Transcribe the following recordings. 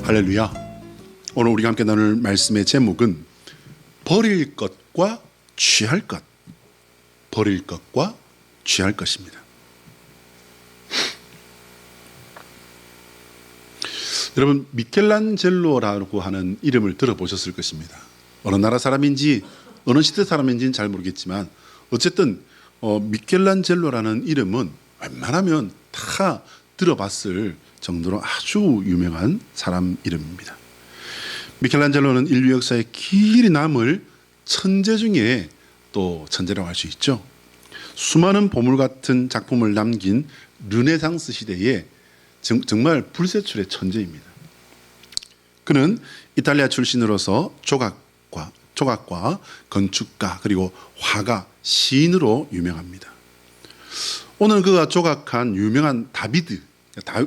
할렐루야. 오늘 우리가 함께 나눌 말씀의 제목은 버릴 것과 취할 것. 버릴 것과 취할 것입니다. 여러분, 미켈란젤로라고 하는 이름을 들어보셨을 것입니다. 어느 나라 사람인지 어느 시대 사람인지는 잘 모르겠지만 어쨌든 미켈란젤로라는 이름은 웬만하면 다 들어봤을 정도로 아주 유명한 사람 이름입니다. 미켈란젤로는 인류 역사에 길이 남을 천재 중에 또 천재라고 할 수 있죠. 수많은 보물 같은 작품을 남긴 르네상스 시대에 정말 불세출의 천재입니다. 그는 이탈리아 출신으로서 조각과 건축가 그리고 화가, 시인으로 유명합니다. 오늘 그가 조각한 유명한 다비드,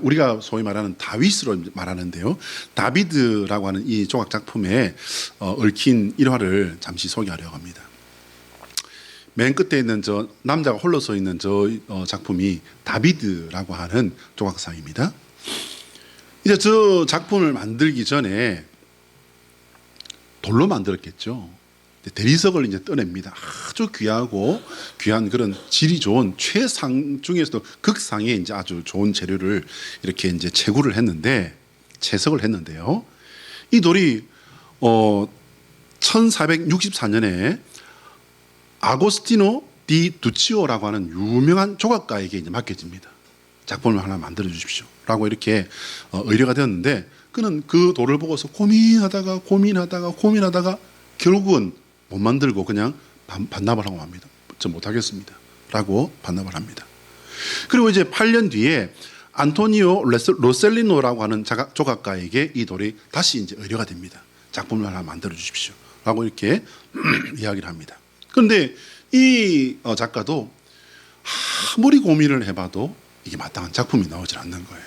우리가 소위 말하는 다윗으로 말하는데요. 다비드라고 하는 이 조각 작품에 얽힌 일화를 잠시 소개하려고 합니다. 맨 끝에 있는 저 남자가 홀로 서 있는 저 작품이 다비드라고 하는 조각상입니다. 이제 저 작품을 만들기 전에 돌로 만들었겠죠. 대리석을 이제 떠냅니다. 아주 귀한 그런 질이 좋은 최상 중에서도 극상의 이제 아주 좋은 재료를 이렇게 이제 채석을 했는데요. 이 돌이 1464년에 아고스티노 디 두치오라고 하는 유명한 조각가에게 이제 맡겨집니다. 작품을 하나 만들어 주십시오라고 이렇게 의뢰가 되었는데, 그는 그 돌을 보고서 고민하다가 결국은 못 만들고 그냥 반납을 하고 맙니다. 저 못하겠습니다 라고 반납을 합니다. 그리고 이제 8년 뒤에 안토니오 로셀리노라고 하는 조각가에게 이 돌이 다시 이제 의뢰가 됩니다. 작품을 하나 만들어 주십시오 라고 이렇게 이야기를 합니다. 그런데 이 작가도 아무리 고민을 해봐도 이게 마땅한 작품이 나오질 않는 거예요.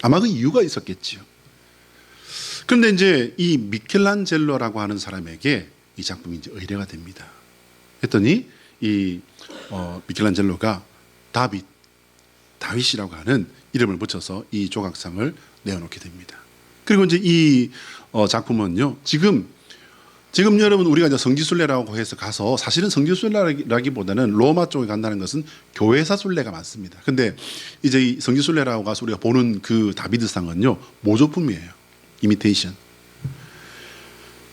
아마 그 이유가 있었겠지요. 그런데 이제 이 미켈란젤로라고 하는 사람에게 이 작품이 이제 의뢰가 됩니다. 했더니 이 미켈란젤로가 다윗이라고 하는 이름을 붙여서 이 조각상을 내어놓게 됩니다. 그리고 이제 이 작품은요, 지금 여러분 우리가 이제 성지순례라고 해서 가서, 사실은 성지순례라기보다는 로마 쪽에 간다는 것은 교회사 순례가 많습니다. 근데 이제 이 성지순례라고 가서 우리가 보는 그 다비드상은요, 모조품이에요. 이미테이션.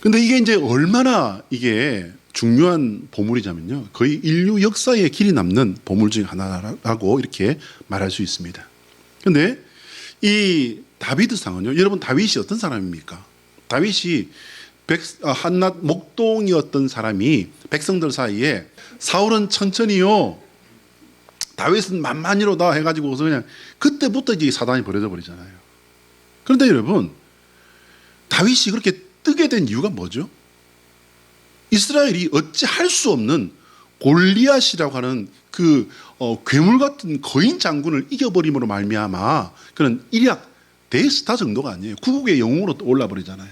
근데 이게 이제 얼마나 이게 중요한 보물이냐면요, 거의 인류 역사에 길이 남는 보물 중 하나라고 이렇게 말할 수 있습니다. 근데 이 다비드상은요, 여러분 다윗이 어떤 사람입니까? 다윗이 한낱 목동이었던 사람이 백성들 사이에 사울은 천천히요, 다윗은 만만히로다 해가지고서 그냥 그때부터 이제 사단이 벌어져 버리잖아요. 그런데 여러분, 다윗이 그렇게 뜨게 된 이유가 뭐죠? 이스라엘이 어찌 할 수 없는 골리앗이라고 하는 그 괴물 같은 거인 장군을 이겨버림으로 말미암아 그런 일약 대스타 정도가 아니에요. 구국의 영웅으로 올라 버리잖아요.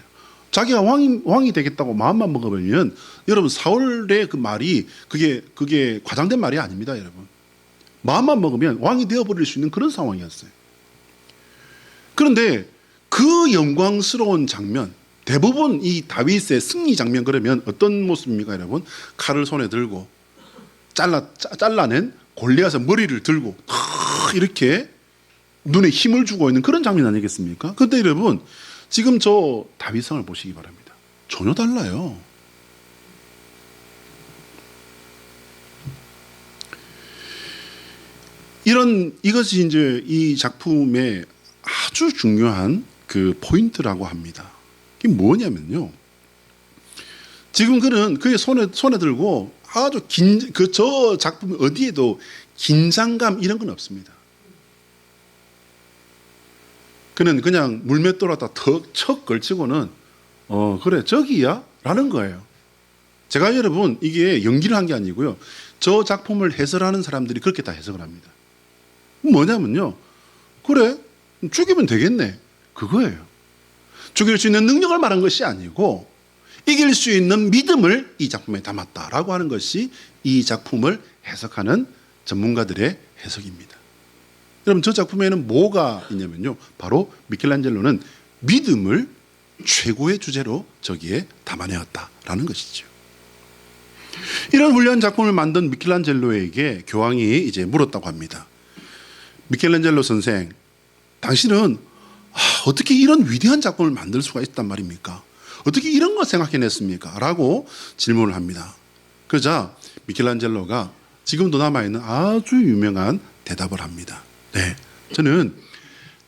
자기가 왕이 되겠다고 마음만 먹어버리면, 여러분 사울의 그 말이 그게 과장된 말이 아닙니다, 여러분. 마음만 먹으면 왕이 되어버릴 수 있는 그런 상황이었어요. 그런데 그 영광스러운 장면, 대부분 이 다윗의 승리 장면 그러면 어떤 모습입니까, 여러분? 칼을 손에 들고 잘라낸 골리앗의 머리를 들고 이렇게 눈에 힘을 주고 있는 그런 장면 아니겠습니까? 그런데 여러분, 지금 저 다윗상을 보시기 바랍니다. 전혀 달라요. 이것이 이제 이 작품의 아주 중요한 그 포인트라고 합니다. 이게 뭐냐면요, 지금 그는 그의 손에 들고 아주 저 작품 어디에도 긴장감 이런 건 없습니다. 그는 그냥 물맷돌에다 척 걸치고는 그래 저기야? 라는 거예요. 제가 여러분 이게 연기를 한 게 아니고요, 저 작품을 해설하는 사람들이 그렇게 다 해석을 합니다. 뭐냐면요, 그래 죽이면 되겠네, 그거예요. 죽일 수 있는 능력을 말한 것이 아니고 이길 수 있는 믿음을 이 작품에 담았다라고 하는 것이 이 작품을 해석하는 전문가들의 해석입니다. 여러분, 저 작품에는 뭐가 있냐면요, 바로 미켈란젤로는 믿음을 최고의 주제로 저기에 담아내었다라는 것이죠. 이런 훌륭한 작품을 만든 미켈란젤로에게 교황이 이제 물었다고 합니다. 미켈란젤로 선생, 당신은 어떻게 이런 위대한 작품을 만들 수가 있단 말입니까? 어떻게 이런 걸 생각해냈습니까? 라고 질문을 합니다. 그러자 미켈란젤로가 지금도 남아있는 아주 유명한 대답을 합니다. 네, 저는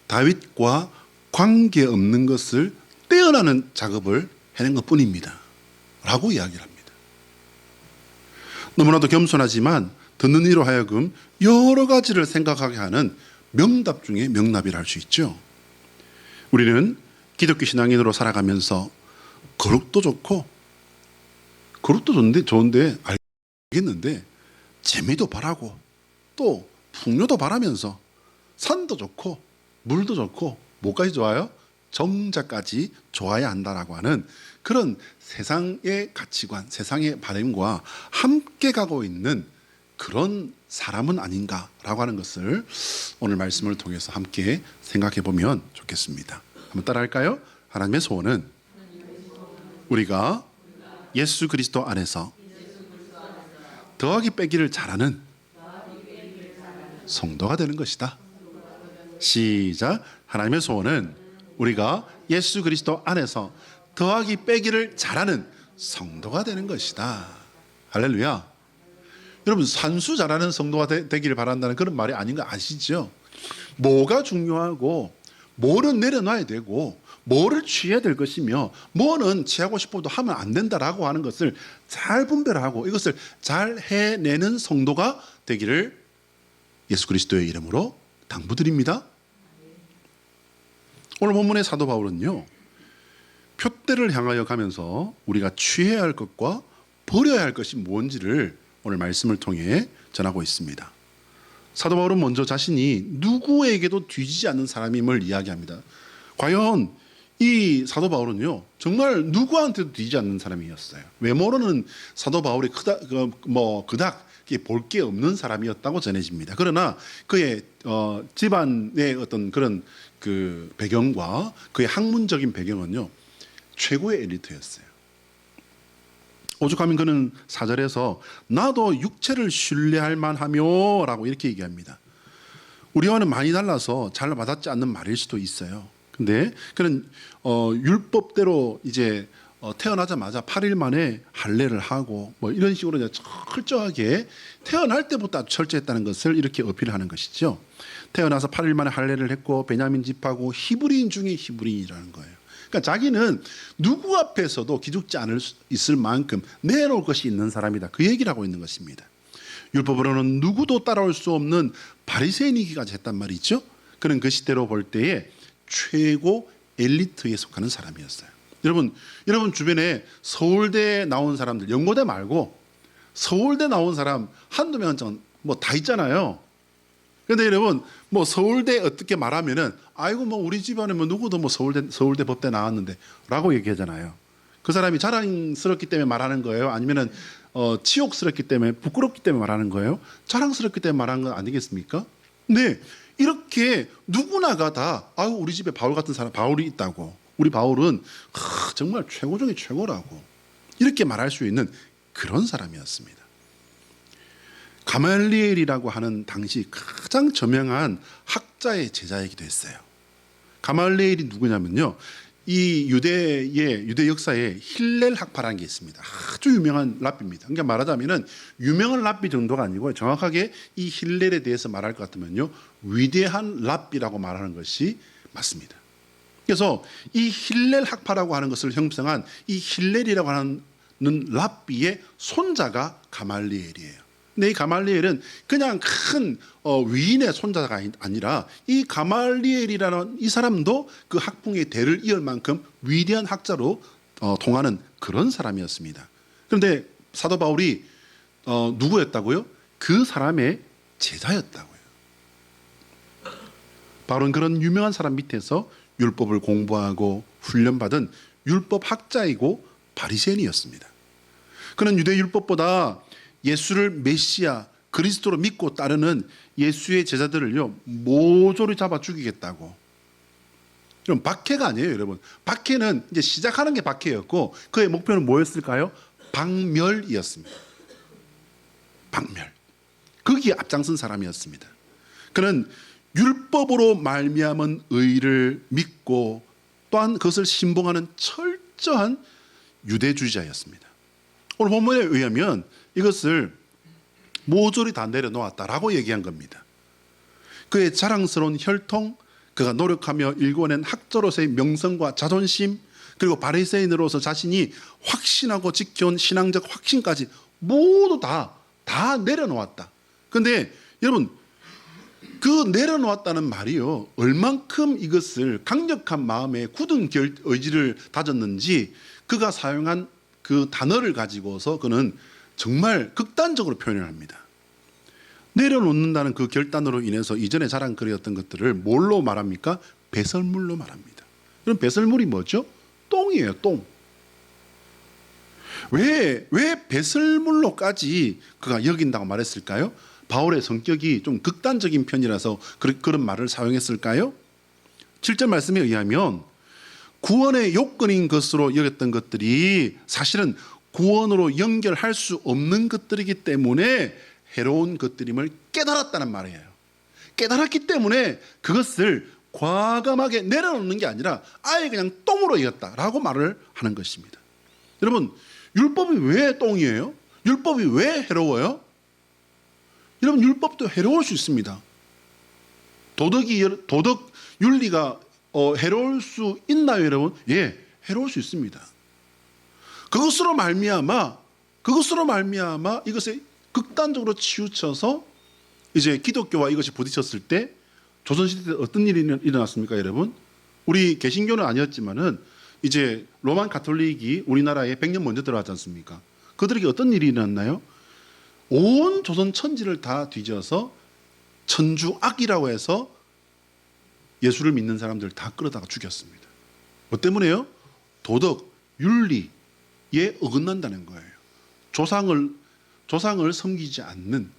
다윗과 관계없는 것을 떼어나는 작업을 해낸 것뿐입니다. 라고 이야기를 합니다. 너무나도 겸손하지만 듣는 이로 하여금 여러 가지를 생각하게 하는 명답 중에 명답이라 할 수 있죠. 우리는 기독교 신앙인으로 살아가면서 거룩도 좋고, 거룩도 좋은데 알겠는데 재미도 바라고 또 풍요도 바라면서 산도 좋고 물도 좋고 뭐까지 좋아요? 정자까지 좋아야 한다라고 하는 그런 세상의 가치관, 세상의 바람과 함께 가고 있는 그런 사람은 아닌가라고 하는 것을 오늘 말씀을 통해서 함께 생각해 보면 좋겠습니다. 한번 따라할까요? 하나님의 소원은 우리가 예수 그리스도 안에서 더하기 빼기를 잘하는 성도가 되는 것이다. 시작. 하나님의 소원은 우리가 예수 그리스도 안에서 더하기 빼기를 잘하는 성도가 되는 것이다. 할렐루야. 여러분, 산수 잘하는 성도가 되기를 바란다는 그런 말이 아닌 거 아시죠? 뭐가 중요하고 뭐는 내려놔야 되고 뭐를 취해야 될 것이며 뭐는 취하고 싶어도 하면 안 된다라고 하는 것을 잘 분별하고 이것을 잘 해내는 성도가 되기를 예수 그리스도의 이름으로 당부드립니다. 오늘 본문의 사도 바울은요, 표대를 향하여 가면서 우리가 취해야 할 것과 버려야 할 것이 뭔지를 오늘 말씀을 통해 전하고 있습니다. 사도 바울은 먼저 자신이 누구에게도 뒤지지 않는 사람임을 이야기합니다. 과연 이 사도 바울은요, 정말 누구한테도 뒤지지 않는 사람이었어요. 외모로는 사도 바울이 그닥 볼 게 없는 사람이었다고 전해집니다. 그러나 그의 집안의 어떤 그런 그 배경과 그의 학문적인 배경은요, 최고의 엘리트였어요. 오죽하면 그는 4절에서 나도 육체를 신뢰할 만하며 라고 이렇게 얘기합니다. 우리와는 많이 달라서 잘 와닿지 않는 말일 수도 있어요. 근데 그는 율법대로 이제 태어나자마자 8일 만에 할례를 하고 뭐 이런 식으로 이제 철저하게 태어날 때부터 아주 철저했다는 것을 이렇게 어필하는 것이죠. 태어나서 8일 만에 할례를 했고 베냐민 집하고 히브리인 중에 히브리인이라는 거예요. 그러니까 자기는 누구 앞에서도 기죽지 않을 수 있을 만큼 내놓을 것이 있는 사람이다. 그 얘기를 하고 있는 것입니다. 율법으로는 누구도 따라올 수 없는 바리새인이기까지 했단 말이죠. 그는 그 시대로 볼 때에 최고 엘리트에 속하는 사람이었어요. 여러분 주변에 서울대 나온 사람들, 연고대 말고 서울대 나온 사람 한두 명 뭐 다 있잖아요. 그런데 여러분 뭐 서울대 어떻게 말하면은 아이고 뭐 우리 집안에 뭐 누구도 뭐 서울대 법대 나왔는데라고 얘기하잖아요. 그 사람이 자랑스럽기 때문에 말하는 거예요? 아니면은 치욕스럽기 때문에 부끄럽기 때문에 말하는 거예요? 자랑스럽기 때문에 말하는 건 아니겠습니까? 네, 이렇게 누구나가 다 아유 우리 집에 바울 같은 사람 바울이 있다고. 우리 바울은 정말 최고 중에 최고라고 이렇게 말할 수 있는 그런 사람이었습니다. 가말리엘이라고 하는 당시 가장 저명한 학자의 제자이기도 했어요. 가말리엘이 누구냐면요, 이 유대 역사에 힐렐 학파라는 게 있습니다. 아주 유명한 랍비입니다. 그러니까 말하자면은 유명한 랍비 정도가 아니고 정확하게 이 힐렐에 대해서 말할 것 같으면요, 위대한 랍비라고 말하는 것이 맞습니다. 그래서 이 힐렐 학파라고 하는 것을 형성한 이 힐렐이라고 하는 랍비의 손자가 가말리엘이에요. 근데 이 가말리엘은 그냥 큰 위인의 손자가 아니라 이 가말리엘이라는 이 사람도 그 학풍의 대를 이을 만큼 위대한 학자로 통하는 그런 사람이었습니다. 그런데 사도 바울이 누구였다고요? 그 사람의 제자였다고요. 바울은 그런 유명한 사람 밑에서 율법을 공부하고 훈련받은 율법 학자이고 바리새인이었습니다. 그는 유대 율법보다 예수를 메시아 그리스도로 믿고 따르는 예수의 제자들을요 모조리 잡아 죽이겠다고 여러분, 박해가 아니에요, 여러분. 박해는 이제 시작하는 게 박해였고 그의 목표는 뭐였을까요? 박멸이었습니다. 박멸. 거기에 앞장선 사람이었습니다. 그는 율법으로 말미암은 의를 믿고 또한 그것을 신봉하는 철저한 유대주의자였습니다. 오늘 본문에 의하면 이것을 모조리 다 내려놓았다라고 얘기한 겁니다. 그의 자랑스러운 혈통, 그가 노력하며 일궈낸 학자로서의 명성과 자존심, 그리고 바리새인으로서 자신이 확신하고 지켜온 신앙적 확신까지 모두 다 내려놓았다. 그런데 여러분, 그 내려놓았다는 말이요, 얼만큼 이것을 강력한 마음에 굳은 의지를 다졌는지 그가 사용한 그 단어를 가지고서 그는 정말 극단적으로 표현을 합니다. 내려놓는다는 그 결단으로 인해서 이전에 자랑거리였던 것들을 뭘로 말합니까? 배설물로 말합니다. 그럼 배설물이 뭐죠? 똥이에요, 똥. 왜 배설물로까지 그가 여긴다고 말했을까요? 바울의 성격이 좀 극단적인 편이라서 그런 말을 사용했을까요? 7절 말씀에 의하면 구원의 요건인 것으로 여겼던 것들이 사실은 구원으로 연결할 수 없는 것들이기 때문에 해로운 것들임을 깨달았다는 말이에요. 깨달았기 때문에 그것을 과감하게 내려놓는 게 아니라 아예 그냥 똥으로 여겼다라고 말을 하는 것입니다. 여러분, 율법이 왜 똥이에요? 율법이 왜 해로워요? 여러분, 율법도 해로울 수 있습니다. 도덕 윤리가 해로울 수 있나요, 여러분? 예, 해로울 수 있습니다. 그것으로 말미암아 이것에 극단적으로 치우쳐서 이제 기독교와 이것이 부딪혔을 때 조선시대 때 어떤 일이 일어났습니까, 여러분? 우리 개신교는 아니었지만은 이제 로만 가톨릭이 우리나라에 100년 먼저 들어왔지 않습니까? 그들에게 어떤 일이 일어났나요? 온 조선 천지를 다 뒤져서 천주악이라고 해서 예수를 믿는 사람들 다 끌어다가 죽였습니다. 뭐 때문에요? 도덕, 윤리에 어긋난다는 거예요. 조상을 섬기지 않는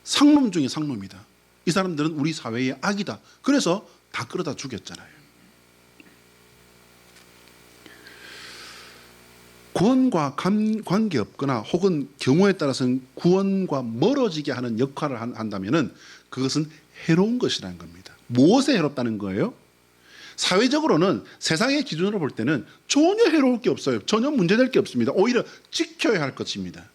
상놈 중에 상놈이다. 이 사람들은 우리 사회의 악이다. 그래서 다 끌어다 죽였잖아요. 구원과 관계없거나 혹은 경우에 따라서는 구원과 멀어지게 하는 역할을 한다면 그것은 해로운 것이라는 겁니다. 무엇에 해롭다는 거예요? 사회적으로는 세상의 기준으로 볼 때는 전혀 해로울 게 없어요. 전혀 문제될 게 없습니다. 오히려 지켜야 할 것입니다.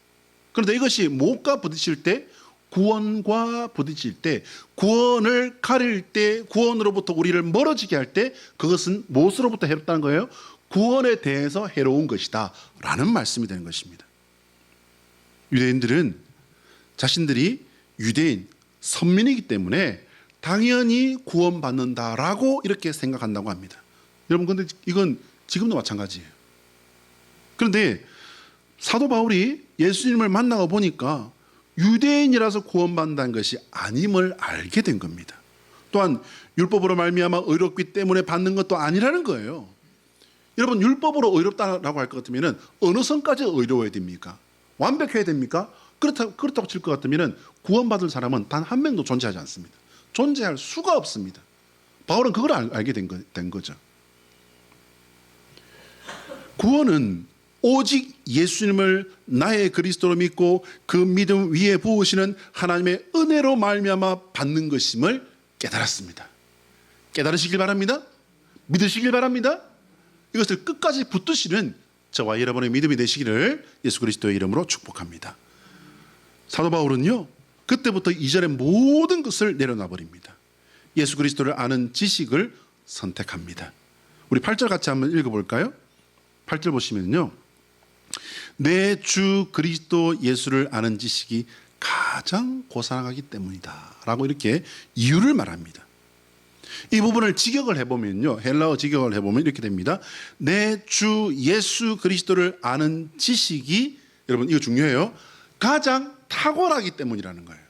그런데 이것이 무엇과 부딪힐 때, 구원과 부딪힐 때, 구원을 가릴 때, 구원으로부터 우리를 멀어지게 할 때 그것은 무엇으로부터 해롭다는 거예요? 구원에 대해서 해로운 것이다 라는 말씀이 되는 것입니다. 유대인들은 자신들이 유대인, 선민이기 때문에 당연히 구원받는다라고 이렇게 생각한다고 합니다. 여러분, 근데 이건 지금도 마찬가지예요. 그런데 사도 바울이 예수님을 만나고 보니까 유대인이라서 구원받는다는 것이 아님을 알게 된 겁니다. 또한 율법으로 말미암아 의롭기 때문에 받는 것도 아니라는 거예요. 여러분, 율법으로 의롭다라고 할 것 같으면 어느 선까지 의로워야 됩니까? 완벽해야 됩니까? 그렇다고 칠 것 같으면 구원받을 사람은 단 한 명도 존재하지 않습니다. 존재할 수가 없습니다. 바울은 그걸 알게 된 거죠. 구원은 오직 예수님을 나의 그리스도로 믿고 그 믿음 위에 부으시는 하나님의 은혜로 말미암아 받는 것임을 깨달았습니다. 깨달으시길 바랍니다. 믿으시길 바랍니다. 이것을 끝까지 붙드시는 저와 여러분의 믿음이 되시기를 예수 그리스도의 이름으로 축복합니다. 사도 바울은요, 그때부터 이전의 모든 것을 내려놔 버립니다. 예수 그리스도를 아는 지식을 선택합니다. 우리 8절 같이 한번 읽어볼까요? 8절 보시면요, 내 주 그리스도 예수를 아는 지식이 가장 고상하기 때문이다 라고 이렇게 이유를 말합니다. 이 부분을 직역을 해보면요, 헬라어 직역을 해보면 이렇게 됩니다. 내 주 예수 그리스도를 아는 지식이, 여러분 이거 중요해요, 가장 탁월하기 때문이라는 거예요.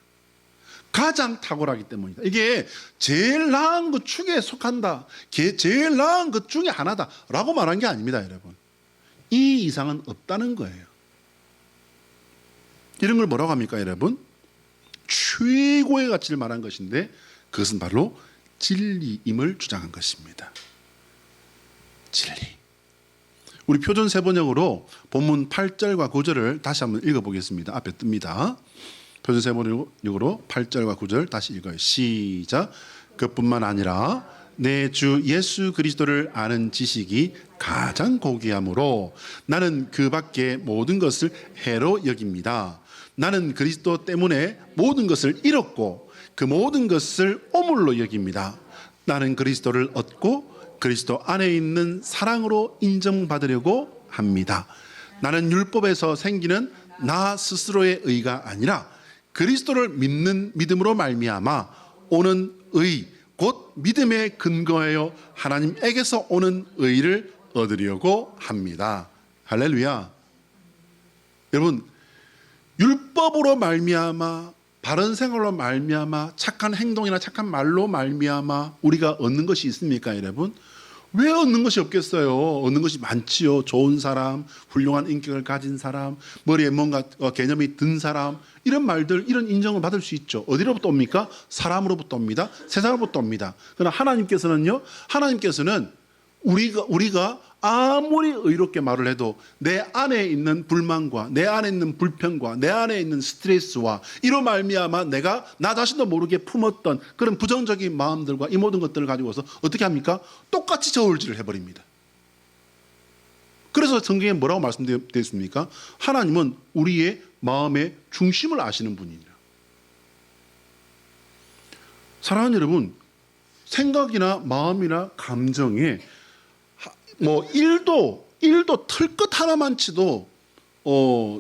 가장 탁월하기 때문이다. 이게 제일 나은 것 중에 속한다, 제일 나은 것 중에 하나다 라고 말한 게 아닙니다. 여러분, 이 이상은 없다는 거예요. 이런 걸 뭐라고 합니까, 여러분? 최고의 가치를 말한 것인데 그것은 바로 진리임을 주장한 것입니다. 진리. 우리 표준 세번역으로 본문 8절과 9절을 다시 한번 읽어보겠습니다. 앞에 뜹니다. 표준 세번역으로 8절과 9절 다시 읽어요. 시작. 그뿐만 아니라 내 주 예수 그리스도를 아는 지식이 가장 고귀하므로 나는 그 밖에 모든 것을 해로 여깁니다. 나는 그리스도 때문에 모든 것을 잃었고 그 모든 것을 오물로 여깁니다. 나는 그리스도를 얻고 그리스도 안에 있는 사랑으로 인정받으려고 합니다. 나는 율법에서 생기는 나 스스로의 의가 아니라 그리스도를 믿는 믿음으로 말미암아 오는 의 곧 믿음에 근거하여 하나님에게서 오는 의를 얻으려고 합니다. 할렐루야. 여러분, 율법으로 말미암아 바른 생활로 말미암아 착한 행동이나 착한 말로 말미암아 우리가 얻는 것이 있습니까, 여러분? 왜 얻는 것이 없겠어요? 얻는 것이 많지요. 좋은 사람, 훌륭한 인격을 가진 사람, 머리에 뭔가 개념이 든 사람, 이런 말들, 이런 인정을 받을 수 있죠. 어디로부터 옵니까? 사람으로부터 옵니다. 세상으로부터 옵니다. 그러나 하나님께서는요, 하나님께서는 우리가 아무리 의롭게 말을 해도 내 안에 있는 불만과 내 안에 있는 불평과 내 안에 있는 스트레스와 이로 말미암아 내가 나 자신도 모르게 품었던 그런 부정적인 마음들과 이 모든 것들을 가지고서 어떻게 합니까? 똑같이 저울질을 해버립니다. 그래서 성경에 뭐라고 말씀되어 있습니까? 하나님은 우리의 마음의 중심을 아시는 분이니라. 사랑하는 여러분, 생각이나 마음이나 감정에 뭐 1도 털끝 하나만 치도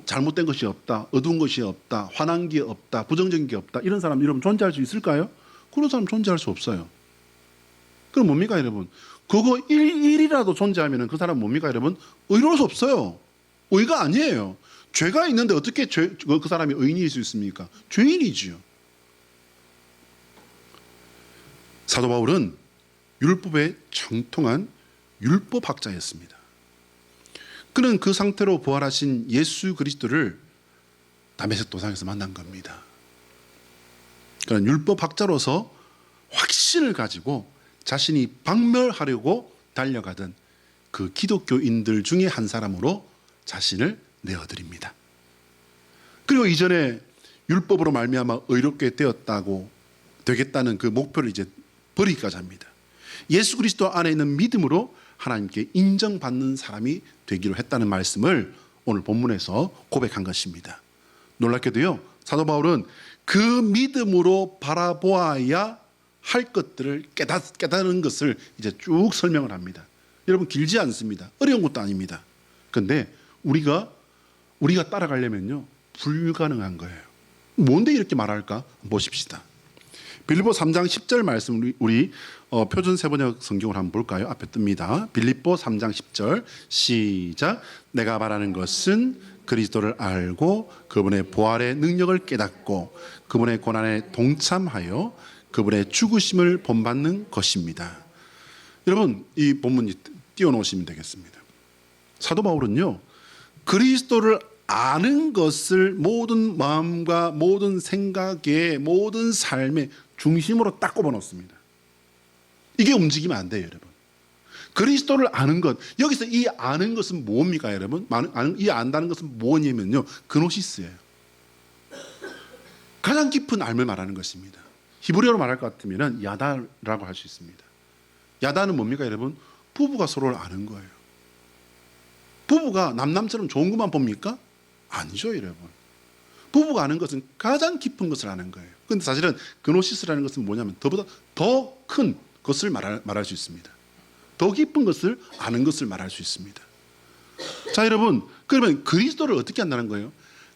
잘못된 것이 없다, 어두운 것이 없다, 화난 게 없다, 부정적인 게 없다, 이런 사람 여러분 존재할 수 있을까요? 그런 사람 존재할 수 없어요. 그럼 뭡니까 여러분? 그거 1이라도 존재하면 그 사람 뭡니까 여러분? 의로울 수 없어요. 의가 아니에요. 죄가 있는데 어떻게 그 사람이 의인일 수 있습니까? 죄인이지요. 사도 바울은 율법에 정통한 율법학자였습니다. 그는 그 상태로 부활하신 예수 그리스도를 다메섹 도상에서 만난 겁니다. 그는 율법학자로서 확신을 가지고 자신이 박멸하려고 달려가던 그 기독교인들 중에 한 사람으로 자신을 내어드립니다. 그리고 이전에 율법으로 말미암아 의롭게 되겠다는 그 목표를 이제 버리기까지 합니다. 예수 그리스도 안에 있는 믿음으로 하나님께 인정받는 사람이 되기로 했다는 말씀을 오늘 본문에서 고백한 것입니다. 놀랍게도요, 사도 바울은 그 믿음으로 바라보아야 할 것들을 깨닫는 것을 이제 쭉 설명을 합니다. 여러분, 길지 않습니다. 어려운 것도 아닙니다. 그런데 우리가 따라가려면요, 불가능한 거예요. 뭔데 이렇게 말할까? 보십시다. 빌립보 3장 10절 말씀 우리 표준 세번역 성경을 한번 볼까요? 앞에 뜹니다. 빌립보 3장 10절 시작. 내가 말하는 것은 그리스도를 알고 그분의 부활의 능력을 깨닫고 그분의 고난에 동참하여 그분의 죽으심을 본받는 것입니다. 여러분, 이 본문 띄워놓으시면 되겠습니다. 사도 바울은요, 그리스도를 아는 것을 모든 마음과 모든 생각의 모든 삶의 중심으로 딱 꼽아놓습니다. 이게 움직이면 안 돼요, 여러분. 그리스도를 아는 것, 여기서 이 아는 것은 뭡니까, 여러분? 이 안다는 것은 뭐냐면요, 그노시스예요. 가장 깊은 알을 말하는 것입니다. 히브리어로 말할 것 같으면 야다라고 할 수 있습니다. 야다는 뭡니까, 여러분? 부부가 서로를 아는 거예요. 부부가 남남처럼 좋은 것만 봅니까? 아니죠, 여러분. 부부가 아는 것은 가장 깊은 것을 아는 거예요. 그런데 사실은 그노시스라는 것은 뭐냐면 더 큰 것을 말할 수 있습니다. 더 깊은 것을 아는 것을 말할 수 있습니다. 자, 여러분, 그러면 그리스도를 어떻게 한다는 거예요?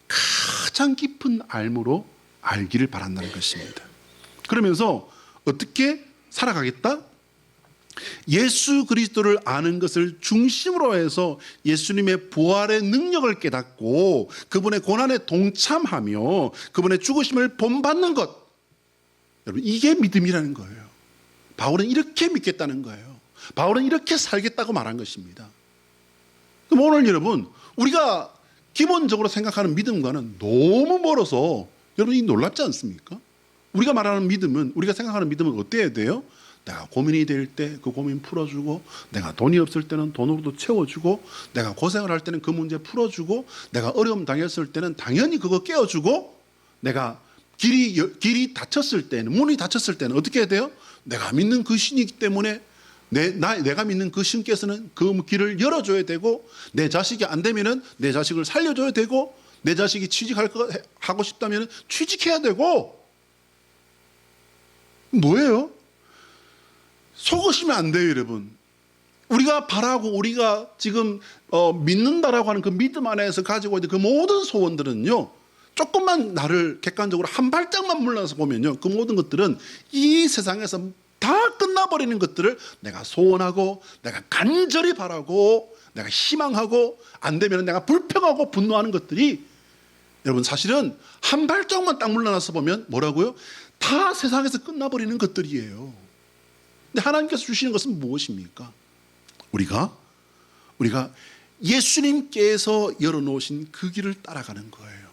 가장 깊은 알므로 알기를 바란다는 것입니다. 그러면서 어떻게 살아가겠다? 예수 그리스도를 아는 것을 중심으로 해서 예수님의 부활의 능력을 깨닫고 그분의 고난에 동참하며 그분의 죽으심을 본받는 것. 여러분, 이게 믿음이라는 거예요. 바울은 이렇게 믿겠다는 거예요. 바울은 이렇게 살겠다고 말한 것입니다. 그럼 오늘 여러분, 우리가 기본적으로 생각하는 믿음과는 너무 멀어서 여러분, 이 놀랍지 않습니까? 우리가 말하는 믿음은, 우리가 생각하는 믿음은 어때야 돼요? 내가 고민이 될 때 그 고민 풀어주고, 내가 돈이 없을 때는 돈으로도 채워주고, 내가 고생을 할 때는 그 문제 풀어주고, 내가 어려움 당했을 때는 당연히 그거 깨워주고, 내가 길이 닫혔을 때는, 문이 닫혔을 때는 어떻게 해야 돼요? 내가 믿는 그 신이기 때문에 내가 믿는 그 신께서는 그 길을 열어줘야 되고, 내 자식이 안 되면은 내 자식을 살려줘야 되고, 내 자식이 하고 싶다면 취직해야 되고. 뭐예요? 속으시면 안 돼요, 여러분. 우리가 바라고 우리가 지금 믿는다라고 하는 그 믿음 안에서 가지고 있는 그 모든 소원들은요, 조금만 나를 객관적으로 한 발짝만 물러나서 보면요, 그 모든 것들은 이 세상에서 다 끝나버리는 것들을 내가 소원하고, 내가 간절히 바라고, 내가 희망하고, 안 되면 내가 불평하고 분노하는 것들이, 여러분 사실은 한 발짝만 딱 물러나서 보면 뭐라고요? 다 세상에서 끝나버리는 것들이에요. 근데 하나님께서 주시는 것은 무엇입니까? 우리가 예수님께서 열어놓으신 그 길을 따라가는 거예요.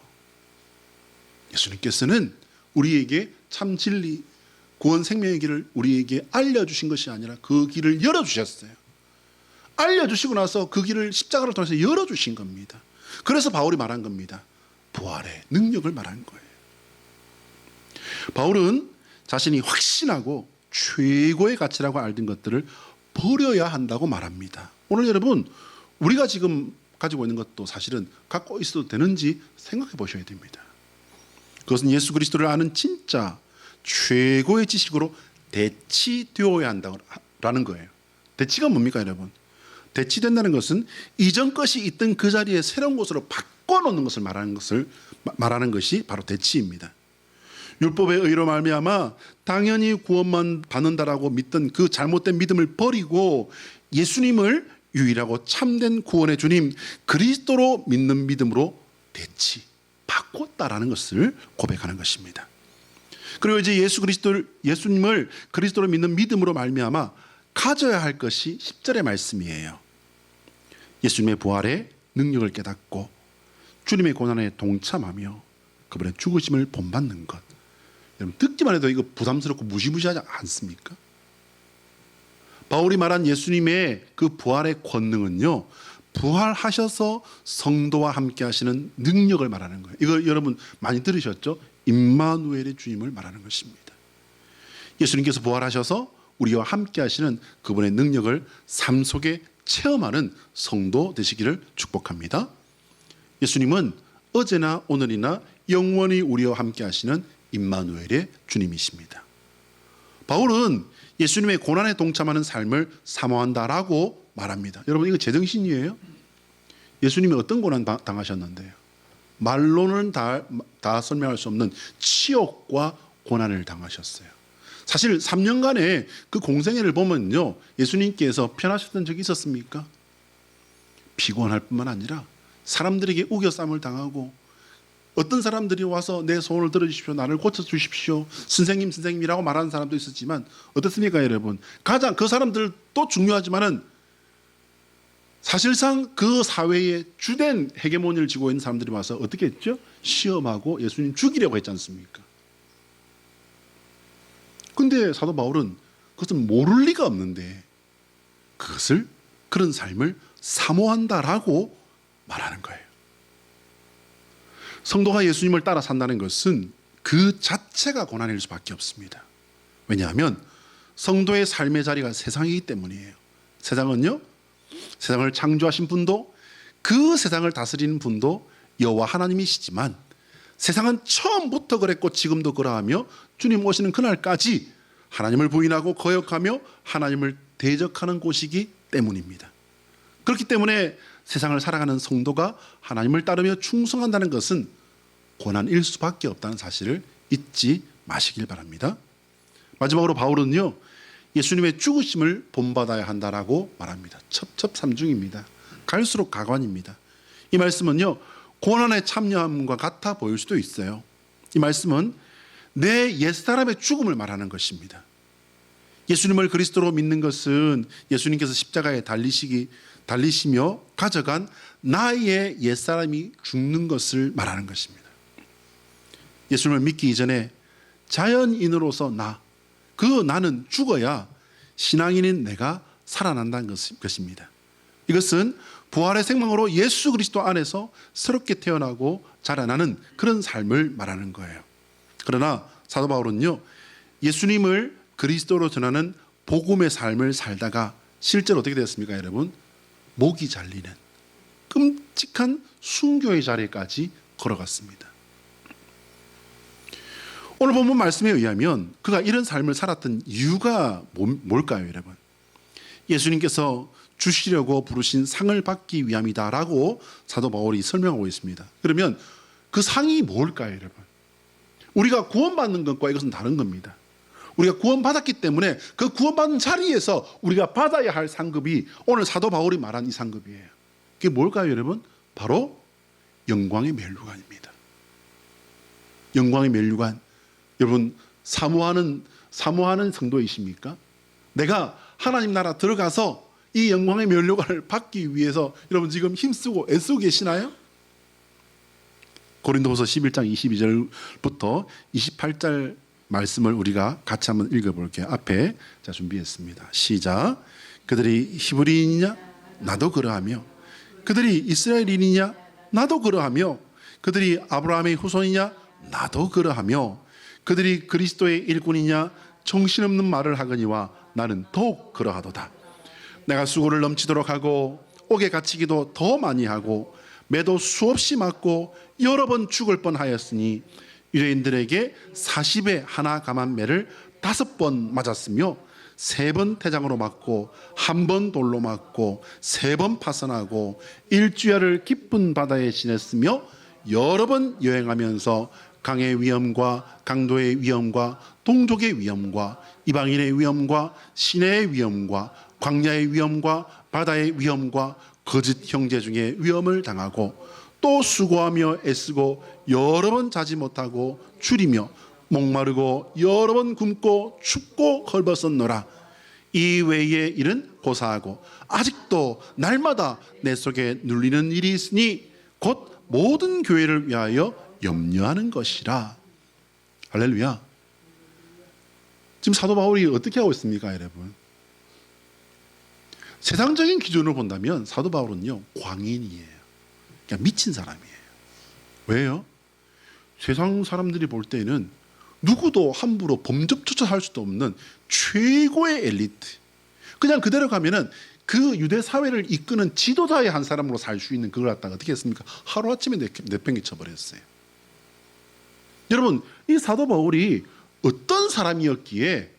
예수님께서는 우리에게 참 진리, 구원 생명의 길을 우리에게 알려주신 것이 아니라 그 길을 열어주셨어요. 알려주시고 나서 그 길을 십자가를 통해서 열어주신 겁니다. 그래서 바울이 말한 겁니다. 부활의 능력을 말한 거예요. 바울은 자신이 확신하고 최고의 가치라고 알던 것들을 버려야 한다고 말합니다. 오늘 여러분, 우리가 지금 가지고 있는 것도 사실은 갖고 있어도 되는지 생각해 보셔야 됩니다. 그것은 예수 그리스도를 아는 진짜 최고의 지식으로 대치되어야 한다는 거예요. 대치가 뭡니까, 여러분? 대치된다는 것은 이전 것이 있던 그 자리에 새로운 것으로 바꿔놓는 것을 말하는 것이 바로 대치입니다. 율법의 의로 말미암아 당연히 구원만 받는다라고 믿던 그 잘못된 믿음을 버리고 예수님을 유일하고 참된 구원의 주님 그리스도로 믿는 믿음으로 대치, 바꿨다라는 것을 고백하는 것입니다. 그리고 이제 예수님을 그리스도로 믿는 믿음으로 말미암아 가져야 할 것이 10절의 말씀이에요. 예수님의 부활의 능력을 깨닫고 주님의 고난에 동참하며 그분의 죽으심을 본받는 것. 여러분 듣기만 해도 이거 부담스럽고 무시무시하지 않습니까? 바울이 말한 예수님의 그 부활의 권능은요, 부활하셔서 성도와 함께 하시는 능력을 말하는 거예요. 이거 여러분 많이 들으셨죠? 임마누엘의 주님을 말하는 것입니다. 예수님께서 부활하셔서 우리와 함께 하시는 그분의 능력을 삶 속에 체험하는 성도 되시기를 축복합니다. 예수님은 어제나 오늘이나 영원히 우리와 함께 하시는 임마누엘의 주님이십니다. 바울은 예수님의 고난에 동참하는 삶을 사모한다라고 말합니다. 여러분 이거 제정신이에요? 예수님이 어떤 고난 당하셨는데요? 말로는 다 설명할 수 없는 치욕과 고난을 당하셨어요. 사실 3년간의 그 공생애를 보면요, 예수님께서 편하셨던 적이 있었습니까? 피곤할 뿐만 아니라 사람들에게 우겨쌈을 당하고, 어떤 사람들이 와서 내 소원을 들어주십시오, 나를 고쳐주십시오, 선생님이라고 말하는 사람도 있었지만 어떻습니까, 여러분? 가장 그 사람들도 중요하지만은 사실상 그 사회의 주된 헤게모니를 쥐고 있는 사람들이 와서 어떻게 했죠? 시험하고 예수님 죽이려고 했지 않습니까? 근데 사도 바울은 그것을 모를 리가 없는데 그런 삶을 사모한다라고 말하는 거예요. 성도가 예수님을 따라 산다는 것은 그 자체가 고난일 수밖에 없습니다. 왜냐하면 성도의 삶의 자리가 세상이기 때문이에요. 세상을 창조하신 분도 그 세상을 다스리는 분도 여호와 하나님이시지만 세상은 처음부터 그랬고 지금도 그러하며 주님 오시는 그날까지 하나님을 부인하고 거역하며 하나님을 대적하는 곳이기 때문입니다. 그렇기 때문에 세상을 살아가는 성도가 하나님을 따르며 충성한다는 것은 고난일 수밖에 없다는 사실을 잊지 마시길 바랍니다. 마지막으로 바울은요, 예수님의 죽으심을 본받아야 한다라고 말합니다. 첩첩삼중입니다. 갈수록 가관입니다. 이 말씀은요, 고난에 참여함과 같아 보일 수도 있어요. 이 말씀은 내 옛사람의 죽음을 말하는 것입니다. 예수님을 그리스도로 믿는 것은 예수님께서 십자가에 달리시며 가져간 나의 옛사람이 죽는 것을 말하는 것입니다. 예수님을 믿기 이전에 자연인으로서 나는 죽어야 신앙인인 내가 살아난다는 것입니다. 이것은 부활의 생명으로 예수 그리스도 안에서 새롭게 태어나고 자라나는 그런 삶을 말하는 거예요. 그러나 사도 바울은요, 예수님을 그리스도로 전하는 복음의 삶을 살다가 실제로 어떻게 되었습니까, 여러분? 목이 잘리는 끔찍한 순교의 자리까지 걸어갔습니다. 오늘 본문 말씀에 의하면 그가 이런 삶을 살았던 이유가 뭘까요, 여러분? 예수님께서 주시려고 부르신 상을 받기 위함이다라고 사도 바울이 설명하고 있습니다. 그러면 그 상이 뭘까요, 여러분? 우리가 구원받는 것과 이것은 다른 겁니다. 우리가 구원받았기 때문에 그 구원받은 자리에서 우리가 받아야 할 상급이 오늘 사도 바울이 말한 이 상급이에요. 그게 뭘까요, 여러분? 바로 영광의 면류관입니다. 영광의 면류관. 여러분, 사모하는 성도이십니까? 내가 하나님 나라 들어가서 이 영광의 면류관을 받기 위해서 여러분 지금 힘쓰고 애쓰고 계시나요? 고린도후서 11장 22절부터 28절 말씀을 우리가 같이 한번 읽어볼게요. 앞에 자 준비했습니다. 시작. 그들이 히브리인이냐? 나도 그러하며. 그들이 이스라엘인이냐? 나도 그러하며. 그들이 아브라함의 후손이냐? 나도 그러하며. 그들이 그리스도의 일꾼이냐? 정신없는 말을 하거니와 나는 더욱 그러하도다. 내가 수고를 넘치도록 하고 옥에 갇히기도 더 많이 하고 매도 수없이 맞고 여러 번 죽을 뻔하였으니 유대인들에게 40에 하나 감한 매를 5번 맞았으며 3번 태장으로 맞고 1번 돌로 맞고 3번 파선하고 일주야를 깊은 바다에 지냈으며 여러 번 여행하면서 강의 위험과 강도의 위험과 동족의 위험과 이방인의 위험과 시내의 위험과 광야의 위험과 바다의 위험과 거짓 형제 중에 위험을 당하고 또 수고하며 애쓰고 여러 번 자지 못하고 줄이며 목마르고 여러 번 굶고 춥고 헐벗었노라. 이 외의 일은 고사하고 아직도 날마다 내 속에 눌리는 일이 있으니 곧 모든 교회를 위하여 염려하는 것이라. 할렐루야. 지금 사도 바울이 어떻게 하고 있습니까, 여러분? 세상적인 기준으로 본다면 사도 바울은요, 광인이에요. 그냥 미친 사람이에요. 왜요? 세상 사람들이 볼 때는 누구도 함부로 범접조차할 수도 없는 최고의 엘리트. 그냥 그대로 가면은 그 유대 사회를 이끄는 지도자의 한 사람으로 살 수 있는 그걸 갖다가 어떻게 했습니까? 하루아침에 내팽개쳐버렸어요. 여러분, 이 사도 바울이 어떤 사람이었기에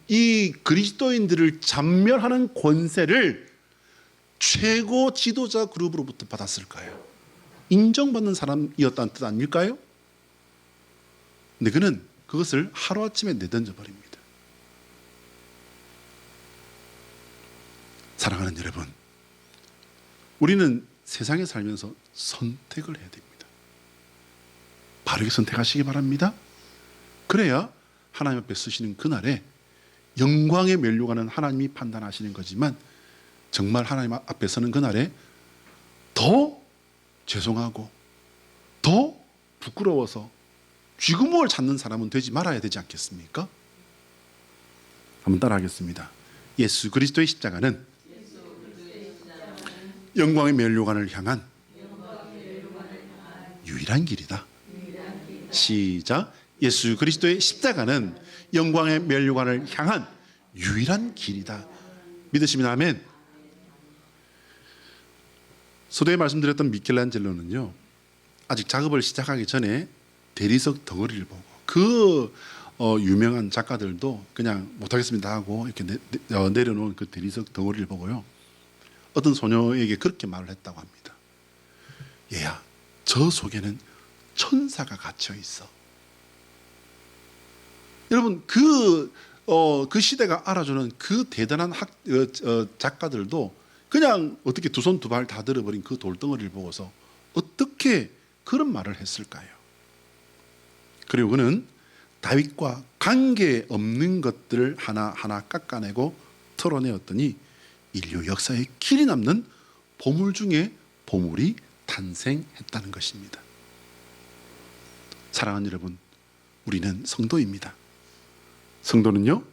이 그리스도인들을 잔멸하는 권세를 최고 지도자 그룹으로부터 받았을까요? 인정받는 사람이었다는 뜻 아닐까요? 근데 그는 그것을 하루아침에 내던져 버립니다. 사랑하는 여러분, 우리는 세상에 살면서 선택을 해야 됩니다. 바르게 선택하시기 바랍니다. 그래야 하나님 앞에 서시는 그날에 영광의 면류관은 하나님이 판단하시는 거지만 정말 하나님 앞에 서는 그날에 더 죄송하고 더 부끄러워서 쥐구멍을 찾는 사람은 되지 말아야 되지 않겠습니까? 한번 따라하겠습니다. 예수 그리스도의 십자가는 영광의 면류관을 향한 유일한 길이다. 시작. 예수 그리스도의 십자가는 영광의 면류관을 향한 유일한 길이다. 믿으시면 아멘. 서두에 말씀드렸던 미켈란젤로는요, 아직 작업을 시작하기 전에 대리석 덩어리를 보고 그 유명한 작가들도 그냥 못하겠습니다 하고 이렇게 내려놓은 그 대리석 덩어리를 보고요, 어떤 소녀에게 그렇게 말을 했다고 합니다. 얘야, 저 속에는 천사가 갇혀 있어. 여러분, 그 시대가 알아주는 그 대단한 작가들도 그냥 어떻게 두 손 두 발 다 들어버린 그 돌덩어리를 보고서 어떻게 그런 말을 했을까요? 그리고 그는 다윗과 관계없는 것들을 하나하나 깎아내고 털어내었더니 인류 역사에 길이 남는 보물 중에 보물이 탄생했다는 것입니다. 사랑하는 여러분, 우리는 성도입니다. 성도는요,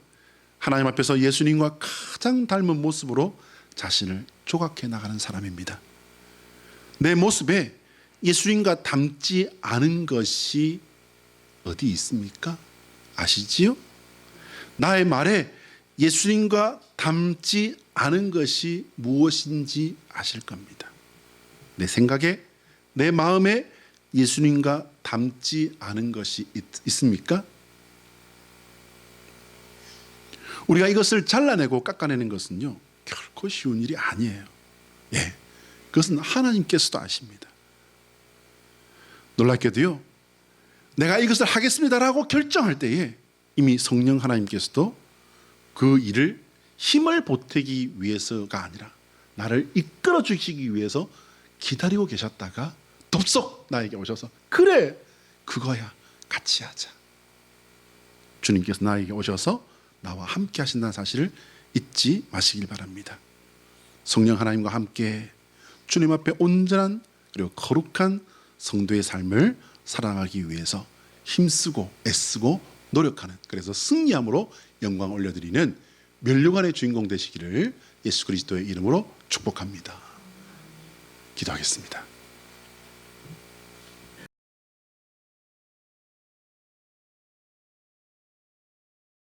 하나님 앞에서 예수님과 가장 닮은 모습으로 자신을 조각해 나가는 사람입니다. 내 모습에 예수님과 닮지 않은 것이 어디 있습니까? 아시지요? 나의 말에 예수님과 닮지 않은 것이 무엇인지 아실 겁니다. 내 생각에, 내 마음에 예수님과 닮지 않은 것이 있습니까? 우리가 이것을 잘라내고 깎아내는 것은요, 결코 쉬운 일이 아니에요. 예, 그것은 하나님께서도 아십니다. 놀랍게도요, 내가 이것을 하겠습니다라고 결정할 때에 이미 성령 하나님께서도 그 일을 힘을 보태기 위해서가 아니라 나를 이끌어 주시기 위해서 기다리고 계셨다가 덥석 나에게 오셔서 그래, 그거야, 같이 하자. 주님께서 나에게 오셔서 나와 함께 하신다는 사실을 잊지 마시길 바랍니다. 성령 하나님과 함께 주님 앞에 온전한 그리고 거룩한 성도의 삶을 살아가기 위해서 힘쓰고 애쓰고 노력하는, 그래서 승리함으로 영광을 올려드리는 면류관의 주인공 되시기를 예수 그리스도의 이름으로 축복합니다. 기도하겠습니다.